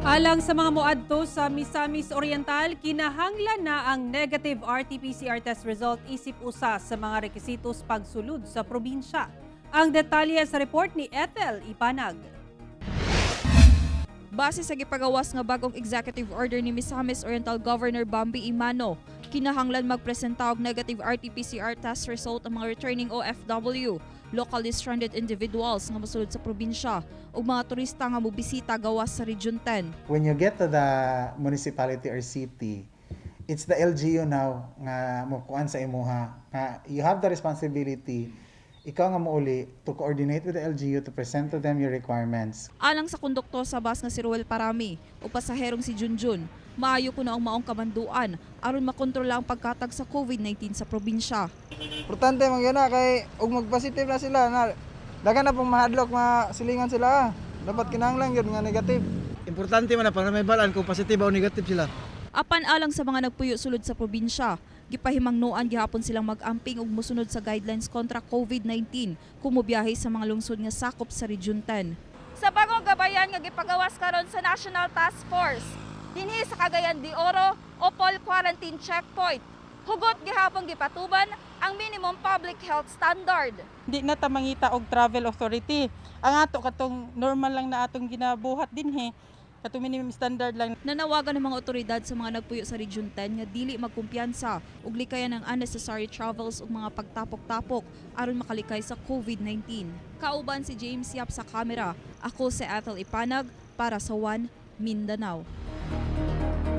Alang sa mga moadto sa Misamis Oriental, kinahanglan na ang negative RT-PCR test result isip usa sa mga rekisitos pagsulod sa probinsya. Ang detalye sa report ni Ethel Ipanag. Base sa gipagawas nga bagong executive order ni Misamis Oriental Governor Bambi Imano, kinahanglan magpresenta og negative RT-PCR test result ang mga returning OFW, locally stranded individuals nga mosulod sa probinsya ug mga turista nga mobisita gawas sa Region 10. When you get to the municipality or city, it's the LGU now nga mokuan sa imuha. You have the responsibility, ikaw nga mouli, to coordinate with the LGU to present to them your requirements. Alang sa konduktor sa bus nga si Ruel Parami o pasaherong si Junjun, maayo ko na ang maong kamanduan aron makontrola ang pagkatag sa COVID-19 sa probinsya. Importante man gyud na kay ug mag-positive na sila na daghan na pong mahadlok masilingan sila. Dapat kinahanglan gyud nga negative. Importante man na para may balaan kung positive o negative sila. Apan alang sa mga nagpuyo sulod sa probinsya, gipahimangnuan gihapon silang mag-amping ug mosunod sa guidelines kontra COVID-19 kung mobiyahe sa mga lungsod nga sakop sa Region 10. Sa bagong gabayan nga gipagawas karon sa National Task Force, dinhi sa Cagayan de Oro, Opol Quarantine Checkpoint, hugot gihapon gipatuban ang minimum public health standard. Di na ta mangita og travel authority. Ang ato katong normal lang na atong ginabuhat dinhi, katong minimum standard lang. Nanawagan ng mga otoridad sa mga nagpuyo sa Region 10 nga dili magkumpiyansa ug likayan ng unnecessary travels ug mga pagtapok-tapok aron makalikay sa COVID-19. Kauban si James Yap sa kamera. Ako si Ethel Ipanag para sa One Mindanao.